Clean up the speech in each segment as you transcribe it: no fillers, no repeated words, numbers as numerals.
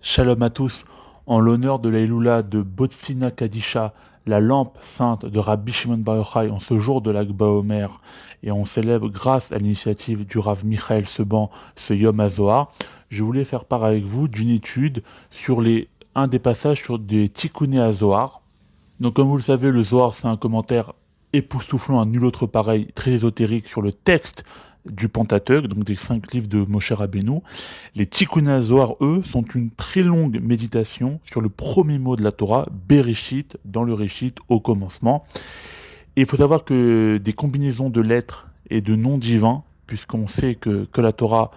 Shalom à tous, en l'honneur de la Iloula de Botsina Kadisha, la lampe sainte de Rabbi Shimon Bar Yochai en ce jour de l'Ag Baomer, et on célèbre grâce à l'initiative du Rav Michael Seban ce Yom HaZohar, je voulais faire part avec vous d'une étude sur un des passages sur des Tikkuné HaZohar. Donc comme vous le savez, le Zohar c'est un commentaire époustouflant à nul autre pareil, très ésotérique sur le texte du Pentateuque, donc des 5 livres de Moshe Rabbeinu. Les Tikkun Zohar, eux, sont une très longue méditation sur le premier mot de la Torah, Bereshit, dans le Réshit, au commencement. Et il faut savoir que des combinaisons de lettres et de noms divins, puisqu'on sait que la Torah,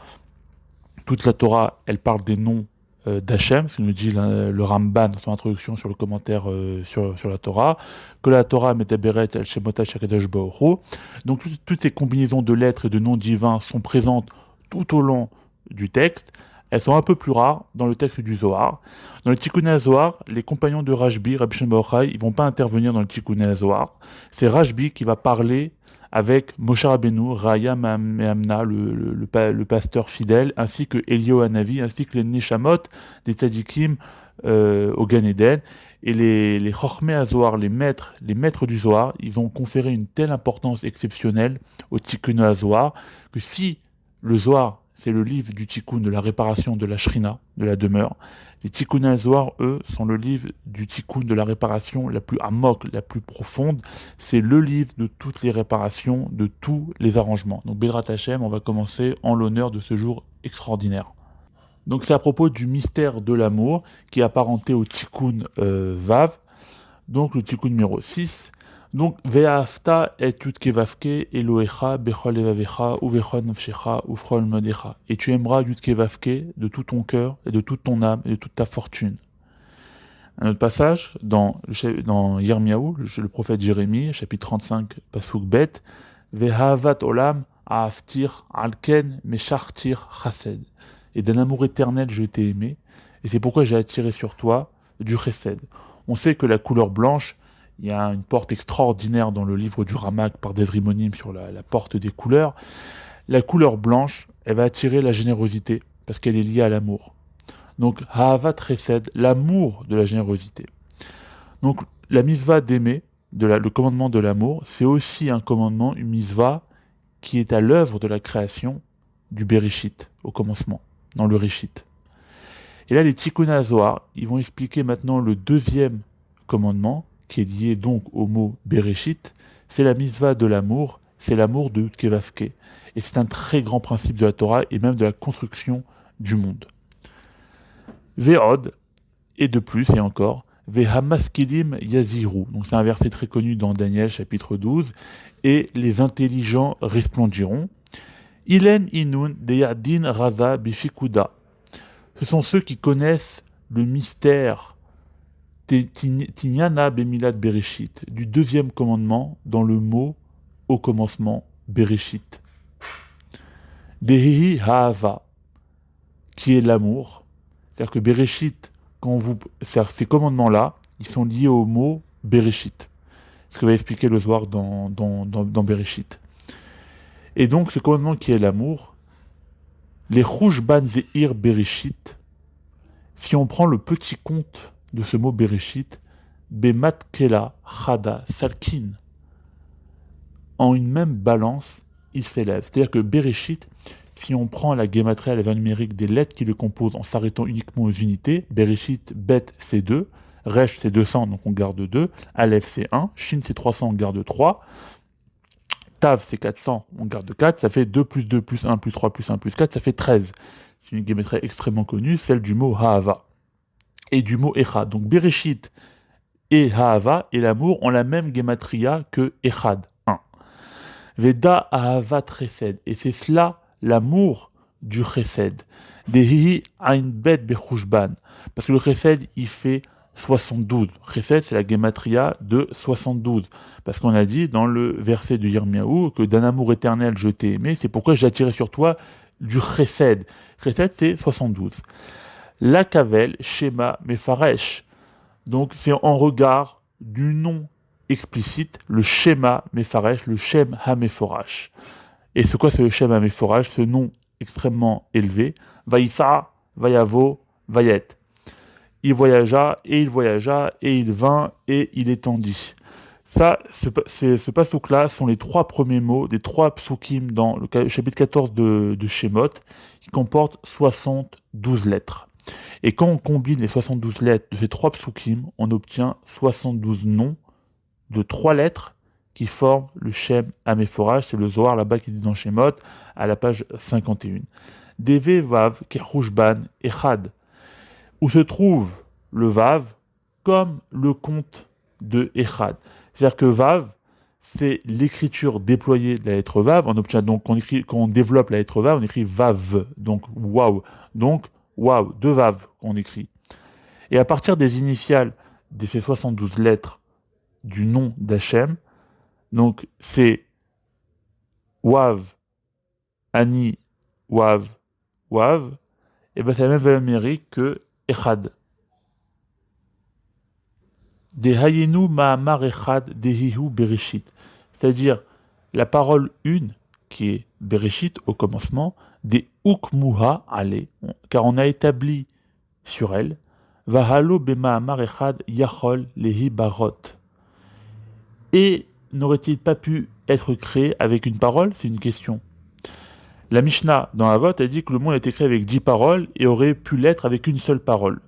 toute la Torah, elle parle des noms d'Hachem, ce que nous dit le Ramban dans son introduction sur le commentaire sur la Torah, que la Torah Metaberet El Shemota Shakadosh Baruch Hu. Donc toutes ces combinaisons de lettres et de noms divins sont présentes tout au long du texte. Elles sont un peu plus rares dans le texte du Zohar. Dans le Tikkun Zohar, les compagnons de Rashbi, Rabbi Shimon Bar Yochai, ils vont pas intervenir dans le Tikkun Zohar. C'est Rashbi qui va parler avec Moshe Rabbeinu, Raya Mehamna, le pasteur fidèle, ainsi que Elio Hanavi, ainsi que les Neshamot des Tzadikim au Gan Eden. Et les Chochmei HaZohar, les maîtres du Zohar, ils ont conféré une telle importance exceptionnelle au Tikkun HaZohar que si le Zohar, c'est le livre du Tikkun, de la réparation de la Shrina, de la demeure, les Tikkun HaZohar, eux, sont le livre du Tikkun, de la réparation la plus amok, la plus profonde. C'est le livre de toutes les réparations, de tous les arrangements. Donc Bezrat Hashem, on va commencer en l'honneur de ce jour extraordinaire. Donc c'est à propos du mystère de l'amour qui est apparenté au Tikkun Vav, donc le Tikkun numéro 6. Donc Ve'afta et Yudkevavke Elohecha bechol levavecha uvechol nafshecha ufrol modecha. Et tu aimeras Yudkevavke de tout ton cœur et de toute ton âme et de toute ta fortune. Un autre passage dans Yirmiyahu, le prophète Jérémie, chapitre 35, pasuk bet, Ve'havat olam aaftir alken meshartir chased. Et d'un amour éternel je t'ai aimé, et c'est pourquoi j'ai attiré sur toi du chesed. On sait que la couleur blanche, il y a une porte extraordinaire dans le livre du Ramak par Desrimonim sur la porte des couleurs. La couleur blanche, elle va attirer la générosité, parce qu'elle est liée à l'amour. Donc, Ha'avat Chesed, l'amour de la générosité. Donc, la mitzvah d'aimer, le commandement de l'amour, c'est aussi un commandement, une mitzvah qui est à l'œuvre de la création du Bereshit, au commencement, dans le Réshit. Et là, les Tikkun Zohar, ils vont expliquer maintenant le deuxième commandement, qui est lié donc au mot Bereshit, c'est la mitzvah de l'amour, c'est l'amour de Kevavke. Et c'est un très grand principe de la Torah et même de la construction du monde. Ve'od, et de plus, et encore, Ve'hamaskilim yaziru. Donc c'est un verset très connu dans Daniel chapitre 12. Et les intelligents resplendiront. Ilen inun deyadin raza bifikuda. Ce sont ceux qui connaissent le mystère Tinyana bemilad bereshit, du deuxième commandement dans le mot au commencement bereshit. Dehihi ha'ava, qui est l'amour. C'est-à-dire que Bereshit, ces commandements-là, ils sont liés au mot Bereshit. Ce que va expliquer le Zohar dans Bereshit. Et donc, ce commandement qui est l'amour, les Roushban Zeir Bereshit, si on prend le petit compte de ce mot Bereshit, Bemat Kela Chada Salkin, en une même balance, il s'élève. C'est-à-dire que Bereshit, si on prend la guématria, la valeur numérique des lettres qui le composent en s'arrêtant uniquement aux unités, Bereshit, Bet, c'est 2, Resh, c'est 200, donc on garde 2, Aleph, c'est 1, Shin, c'est 300, on garde 3, Tav, c'est 400, on garde 4, ça fait 2 plus 2 plus 1 plus 3 plus 1 plus 4, ça fait 13. C'est une guématria extrêmement connue, celle du mot Ha'ava et du mot Echad. Donc Bereshit et Ha'ava et l'amour ont la même guématria que Echad, 1. Veda Ahavat Chesed, et c'est cela l'amour du chesed. Dehi ein bet bechushban. Parce que le chesed, il fait 72. Chesed, c'est la gematria de 72. Parce qu'on a dit dans le verset de Yirmiyahu que d'un amour éternel je t'ai aimé, c'est pourquoi j'ai attiré sur toi du chesed. Chesed, c'est 72. La kavel, shema, mefaresh. Donc c'est en regard du nom explicite, le shema, mefaresh, le shem ha-meforash. Et c'est quoi ce Shem HaMeforach, ce nom extrêmement élevé? Vaïsa, Vayavo, Vayet. il voyagea, et il vint, et il étendit. Ça, ce passouk-là sont les 3 premiers mots des 3 psukim dans le chapitre 14 de Shemot, qui comporte 72 lettres. Et quand on combine les 72 lettres de ces 3 psukim, on obtient 72 noms de 3 lettres qui forment le Shem Améphorage. C'est le Zohar là-bas qui dit dans Shemot, à la page 51. Deve Vav Kerushban Echad, où se trouve le Vav comme le compte de Echad. C'est-à-dire que Vav, c'est l'écriture déployée de la lettre Vav. On obtient donc, quand on développe la lettre Vav, on écrit Vav, donc Waouh. Donc Waouh, deux Vav qu'on écrit. Et à partir des initiales de ces 72 lettres du nom d'Hachem, donc c'est Wav, Ani, Wav, Wav, et bien c'est la même valeur numérique que Echad. Dehayenu ma'amar echad dehihu bereshit. C'est-à-dire la parole une, qui est bereshit au commencement, des ukmuha ale, car on a établi sur elle, vahalo bema'amar echad yachol lehi barot. Et n'aurait-il pas pu être créé avec une parole? C'est une question. La Mishnah dans Avot a dit que le monde a été créé avec 10 paroles et aurait pu l'être avec une seule parole.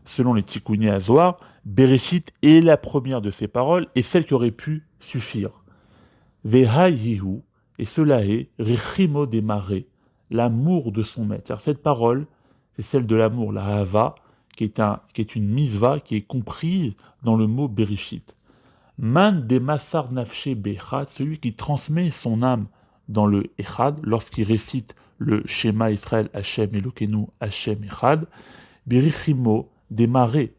Selon les Tikkuné à Zohar, Bereshit est la première de ces paroles et celle qui aurait pu suffire. Vehayihu, et cela est Richimo démarré, l'amour de son maître. C'est-à-dire, cette parole, c'est celle de l'amour, la Hava, qui est une misva qui est comprise dans le mot Bereshit. Man de Massar Nafshe Bechad, celui qui transmet son âme dans le Echad, lorsqu'il récite le Shema Israël Hashem Elokenu Hashem Echad, Berichimo démarré.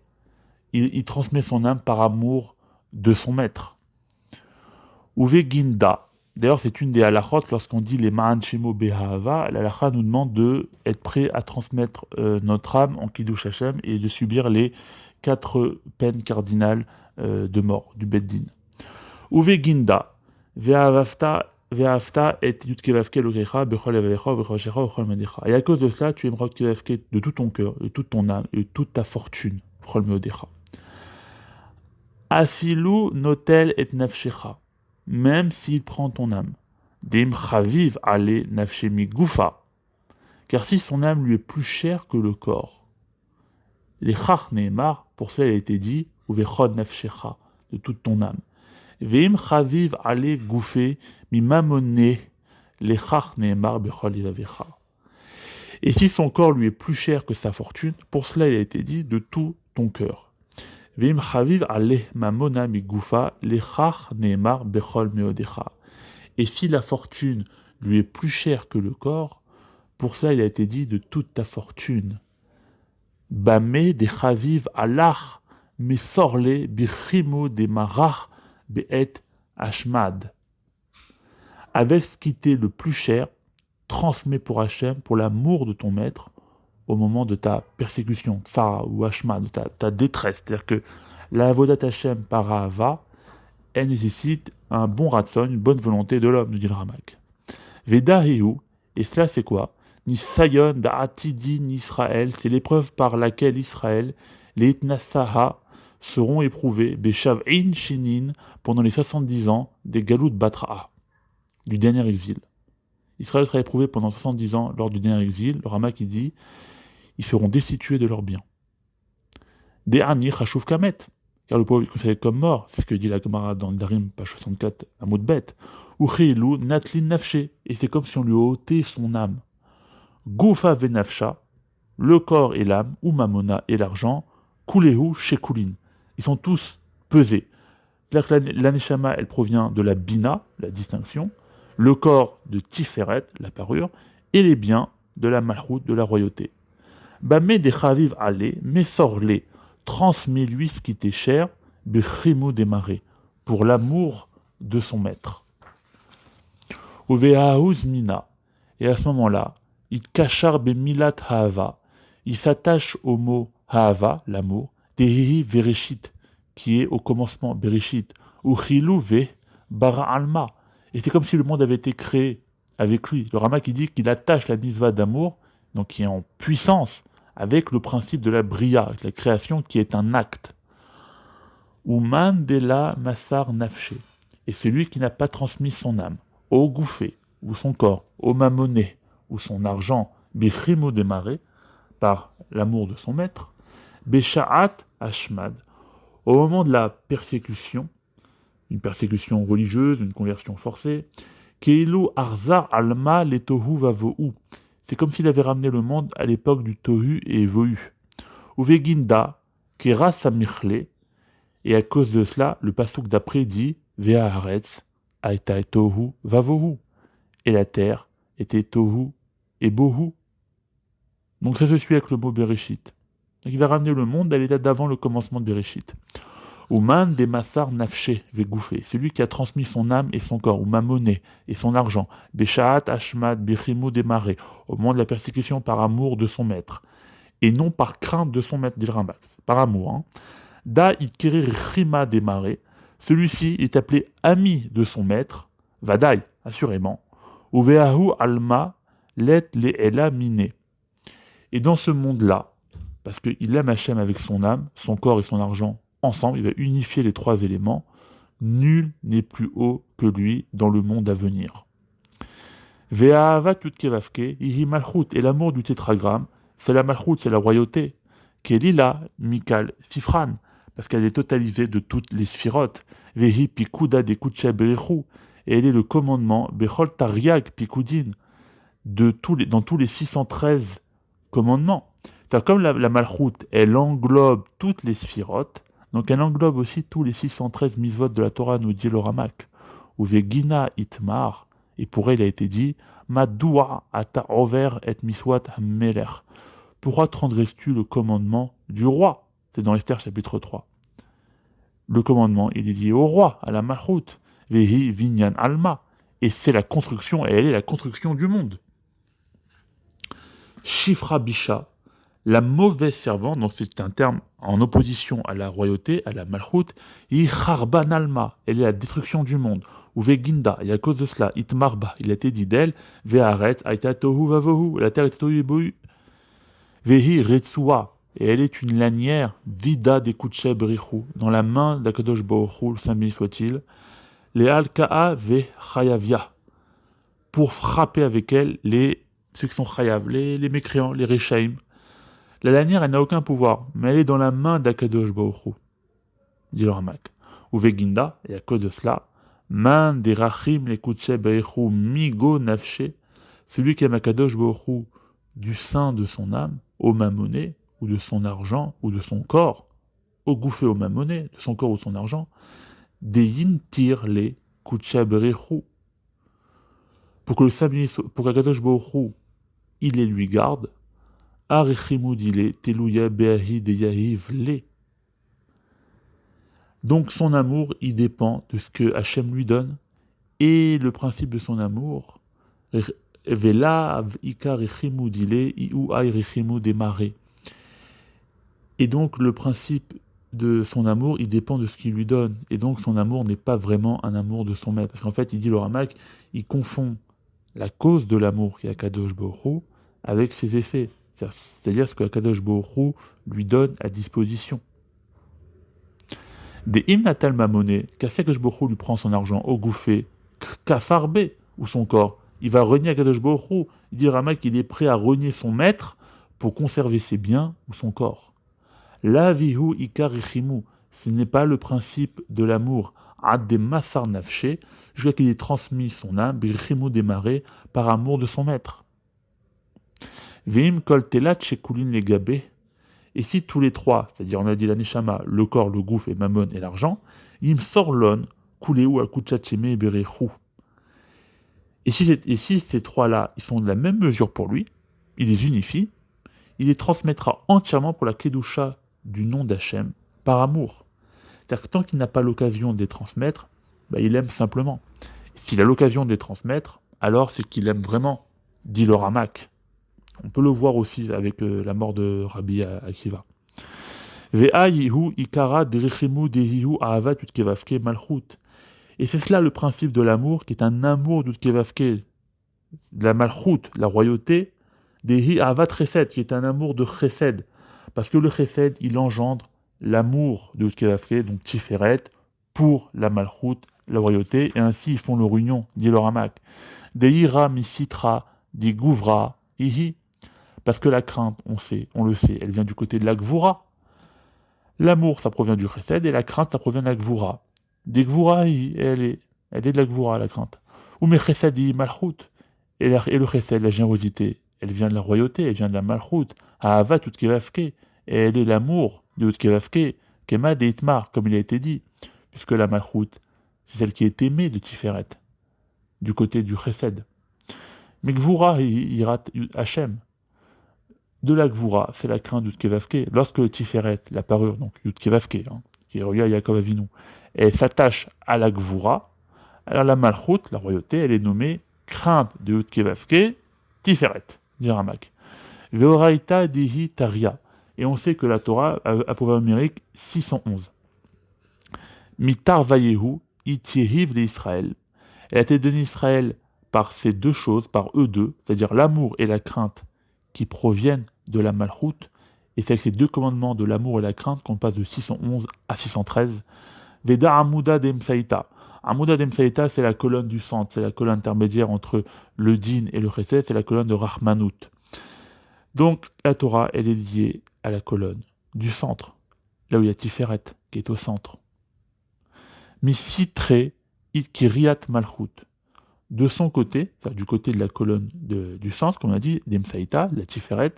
Il transmet son âme par amour de son maître. Uve Ginda. D'ailleurs, c'est une des halachot lorsqu'on dit les Ma'an Shemo Behava. L'halakha nous demande d'être prêt à transmettre notre âme en Kiddush Hashem et de subir les 4 peines cardinales de mort du Beddin. Uve Ginda. Ve'avafta et Yutkevavke Lokecha Bechol Avavecha Bechoshecha Bechol Medecha. Et à cause de cela, tu aimeras Yutkevavke de tout ton cœur, de toute ton âme et de toute ta fortune. Bechol Medecha. Afilu notel et nafshecha, même s'il prend ton âme. Dim chaviv ale nafshemi gufa, car si son âme lui est plus chère que le corps. Les chach neemar, pour cela il a été dit, ou vechod nafshecha, de toute ton âme. Veim chaviv ale goufe mi mamone, les chach neemar bechol ilavecha. Et si son corps lui est plus cher que sa fortune, pour cela il a été dit, de tout ton cœur. Veim chaviv aleh mamona migufa lechach neemar bechol meodecha. Et si la fortune lui est plus chère que le corps, pour cela il a été dit de toute ta fortune. Bame de chaviv alach mesorle bichimu de marach beet ashmad. Avec ce qui t'est le plus cher, transmets pour Hachem, pour l'amour de ton maître, au moment de ta persécution, tsara ou hashma, de ta détresse. C'est-à-dire que la avodat Hashem par Ahava, elle nécessite un bon ratson, une bonne volonté de l'homme, nous dit le Ramak. Vedahihu, et cela c'est quoi? Nisayon da'atidin Israël, c'est l'épreuve par laquelle Israël, les Itnasaha, seront éprouvés, Beshav'in Shinin, pendant les 70 ans des Galut Batra'a, du dernier exil. Israël sera éprouvé pendant 70 ans lors du dernier exil. Le Ramak qui dit ils seront destitués de leurs biens. De'ani chashuv kamet, car le pauvre est considéré comme mort, c'est ce que dit la Gemara dans le Darim, page 64, un mot de bête. Ucheilu natlin nafshe, et c'est comme si on lui ôtait son âme. Goufa venafsha, le corps et l'âme, ou mamona et l'argent, kulehu shekulin, ils sont tous pesés. C'est-à-dire que la neshama, elle provient de la bina, la distinction, le corps de tiferet, la parure, et les biens de la malchoute, de la royauté. Bamé de chaviv ale, mais sors-les, transmets-lui ce qui t'est cher, bechimou démarré, pour l'amour de son maître. Uveaouz mina, et à ce moment-là, il kachar bemilat haava, il s'attache au mot haava, l'amour, dehihi vereshit, qui est au commencement bereshit, ou chilou ve bara alma, et c'est comme si le monde avait été créé avec lui. Le Ramak qui dit qu'il attache la misva d'amour, donc qui est en puissance, avec le principe de la bria, avec la création qui est un acte. Ou mandela massar nafshe, et celui qui n'a pas transmis son âme, au gouffé, ou son corps, au mamoné, ou son argent, bichimo démarré, par l'amour de son maître, Bécha'at Ashmad, au moment de la persécution, une persécution religieuse, une conversion forcée, Keilu Arzar Alma le Tohu Vavohu. C'est comme s'il avait ramené le monde à l'époque du Tohu et Vohu. Uveginda, Kera Samichle, et à cause de cela, le passouk d'après dit Vea Haaretz, Aita Tohu Vavohu. Et la terre était Tohu et Bohu. Donc ça se suit avec le mot Bereshit. Donc il va ramener le monde à l'état d'avant le commencement de Bereshit. Ouman des massar nafshe vegoufé, celui qui a transmis son âme et son corps, ou mamoné et son argent, Béchaat Ashmad Bechimou démarré, au moment de la persécution par amour de son maître, et non par crainte de son maître, dit le Rambam, par amour. Hein. Da ikiri rima démarré, celui-ci est appelé ami de son maître, Vadaï, assurément, ou veahu alma let le ela miné. Et dans ce monde-là, parce qu'il aime Hachem avec son âme, son corps et son argent ensemble, il va unifier les trois éléments. Nul n'est plus haut que lui dans le monde à venir. Ve'ahava tutkevavke, ihi malchut, et l'amour du tétragramme, c'est la malchut, c'est la royauté. Kelila, Mikal, Sifran, parce qu'elle est totalisée de toutes les sphirotes. Vehi pikuda de kutcha berechu, et elle est le commandement, bechol tariag pikudin, dans tous les 613 commandements. C'est comme la malchoute, elle englobe toutes les sphirotes, donc elle englobe aussi tous les 613 misvot de la Torah, nous dit le Ramak. Ou vegina itmar, et pour elle il a été dit, Madoua ata over et miswat meler. Pourquoi transgresses-tu le commandement du roi? C'est dans Esther chapitre 3. Le commandement, il est lié au roi, à la malchoute. Vehi vinyan alma. Et c'est la construction, et elle est la construction du monde. Shifra bisha, la mauvaise servante, donc c'est un terme en opposition à la royauté, à la malchoute, Icharban alma, elle est la destruction du monde. Ou veginda, et à cause de cela, itmarba, il a été dit d'elle, ve'aret, aita tohu vavohu, la terre est tohu et bohu. Vehi retsua, et elle est une lanière, vida de kutche berichu, dans la main d'Akadosh Baruch Hu, le Saint béni soit-il, les alkaa ve chayavia, pour frapper avec elle ceux qui sont chayav, les mécréants, les rechaim. La lanière, elle n'a aucun pouvoir, mais elle est dans la main d'Akadosh Baruch Hu, dit le Ramak. Ou veginda, et à cause de cela, main des rachim les kutche berichu migo nafshe, celui qui aime Akadosh Baruch Hu du sein de son âme, au mamoné, ou de son argent, ou de son corps, au gouffé au mamoné, de son corps ou de son argent, des yintir les kutche berichu, pour que le Saint pour qu'Akadosh Baruch Hu, il les lui garde, Arichimudile, Teluya Beahi de Yahiv le. Donc son amour, il dépend de ce que Hachem lui donne, et le principe de son amour, Vela Ika Richimudile, Iu Ai Richimudemare. Et donc le principe de son amour, il dépend de ce qu'il lui donne, et donc son amour n'est pas vraiment un amour de son maître, parce qu'en fait, il dit le Ramak, il confond la cause de l'amour qui est Akadosh Baruch Hu avec ses effets. C'est-à-dire ce que Akadosh Baruch Hu lui donne à disposition. Des imnatal mamoné, qu'Akadosh Baruch Hu lui prend son argent au gouffé, kafarbe, ou son corps, il va renier Akadosh Baruch Hu. Il dit Ramak qu'il est prêt à renier son maître pour conserver ses biens ou son corps. La vihu ikarichimu, ce n'est pas le principe de l'amour, ad de masar nafshe, jusqu'à qu'il ait transmis son âme, birichimu démarré, par amour de son maître. Veim kol telat shekulin legabe, et si tous les trois, c'est-à-dire on a dit la neshama, le corps, le gouffre et mammon et l'argent, im sorlon, kuleu al kuchacheme et berechu. Et si ces trois-là, ils sont de la même mesure pour lui, il les unifie, il les transmettra entièrement pour la kedusha du nom d'Hachem, par amour. C'est-à-dire que tant qu'il n'a pas l'occasion de les transmettre, il aime simplement. S'il a l'occasion de les transmettre, alors c'est qu'il aime vraiment, dit le Ramak. On peut le voir aussi avec la mort de Rabbi Akiva. Ve'ayihu ikara derichimu dehihu ahavat utkevavke malchut. Et c'est cela le principe de l'amour, qui est un amour d'utkevavke, de la malchut, la royauté, Dehi Avat Chesed, qui est un amour de Chesed. Parce que le Chesed, il engendre l'amour de Tkevavke, donc Tiferet, pour la Malchut, la royauté, et ainsi ils font leur union, dit le Ramak. Deira Misitra, dit Gouvra, Ihi. Parce que la crainte, on le sait, elle vient du côté de la Gvura. L'amour, ça provient du Chesed, et la crainte, ça provient de la Gvura. Des Gvura, elle est de la Gvura, la crainte. Ou mes Chesed, Malchut. Et le Chesed, la générosité, elle vient de la royauté, elle vient de la Malchut. Ahava Tutkevavke. Et elle est l'amour de Tutkevavke, Kema de Itmar, comme il a été dit. Puisque la Malchut, c'est celle qui est aimée de Tiferet, du côté du Chesed. Mais Gvura, Irat Hachem. De la Gvura, c'est la crainte d'Utkevavke. Lorsque le Tiferet, la parure, donc Utkevavke, qui est relié à Yaakov Avinu, elle s'attache à la Gvura, alors la Malchut, la royauté, elle est nommée crainte de Utkevavke, Tiferet, dit Ramak. Veoraita dihi taria. Et on sait que la Torah a pour numérique 611. Mitar vayehu itiehiv d'Israël. Elle a été donnée à Israël par ces deux choses, par eux deux, c'est-à-dire l'amour et la crainte qui proviennent de la Malchut, et c'est avec ces deux commandements de l'amour et la crainte qu'on passe de 611 à 613. Veda Amuda Demsaïta. Amuda Demsaïta, c'est la colonne du centre, c'est la colonne intermédiaire entre le Din et le Chesed, c'est la colonne de Rahmanout. Donc la Torah, elle est liée à la colonne du centre, là où il y a Tiferet, qui est au centre. Misitre Itkiriat Malchut. De son côté, c'est-à-dire du côté de la colonne du centre, comme on a dit, Demsaïta, la Tiferet,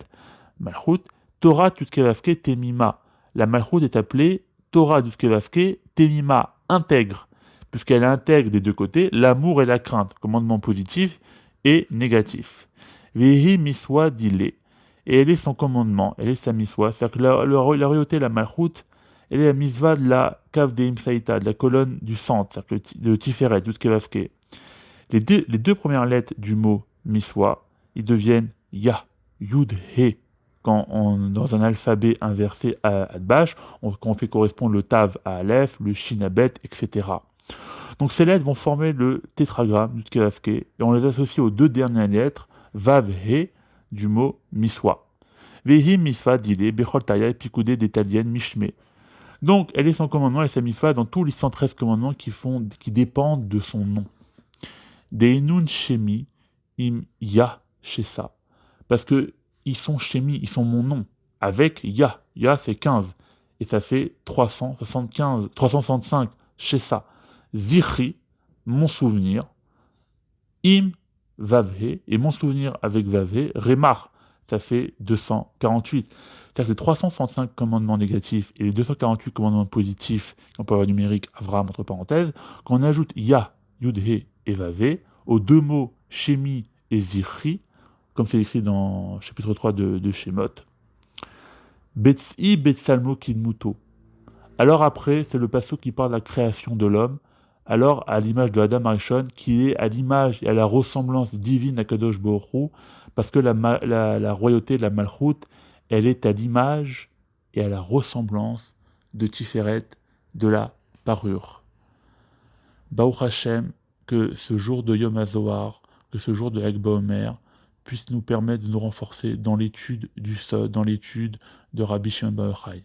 Malchut, Torah Tutkevavke Temima. La Malchut est appelée Torah Tutkevavke Temima, intègre, puisqu'elle intègre des deux côtés l'amour et la crainte, commandement positif et négatif. Vehi Miswa Dile. Et elle est son commandement, elle est sa miswa, c'est-à-dire que la royauté, la Malchut, elle est la misva de la Kav de Imsaïta, de la colonne du centre, c'est-à-dire de Tiferet, Tutkevavke. Les deux premières lettres du mot miswa, ils deviennent ya, yud, he. Dans un alphabet inversé à Adbash, quand on fait correspondre le tav à aleph, le shin à bet, etc. Donc ces lettres vont former le tétragramme du Tkevavke, et on les associe aux deux dernières lettres, vav, he, du mot miswa. Vehi misva dile, bechol taya, pikoudé d'italienne mishme. Donc elle est son commandement et sa misva dans tous les 113 commandements qui dépendent de son nom. Deinun shemi im ya shesa. Parce que ils sont shemi, ils sont mon nom. Avec ya. Ya fait 15. Et ça fait 365 shesa. Zichri, mon souvenir. Im vavhe, et mon souvenir avec vavhe. Remar, ça fait 248. C'est-à-dire que les 365 commandements négatifs et les 248 commandements positifs, qu'on peut avoir numérique, Avram entre parenthèses, quand on ajoute ya, yudhe et vavé, aux deux mots Shemi et Zichri, comme c'est écrit dans le chapitre 3 de Shemot. Betsi Betsalmo Kidmuto. Alors après, c'est le passage qui parle de la création de l'homme, alors à l'image de Adam Arishon, qui est à l'image et à la ressemblance divine à Kadosh Baruch Hu, parce que la royauté, la Malchut, elle est à l'image et à la ressemblance de Tiferet, de la parure. Baruch Hashem, que ce jour de Yom HaZohar, que ce jour de Lag BaOmer, puisse nous permettre de nous renforcer dans l'étude du Sod, dans l'étude de Rabbi Shimon Bar Yochai.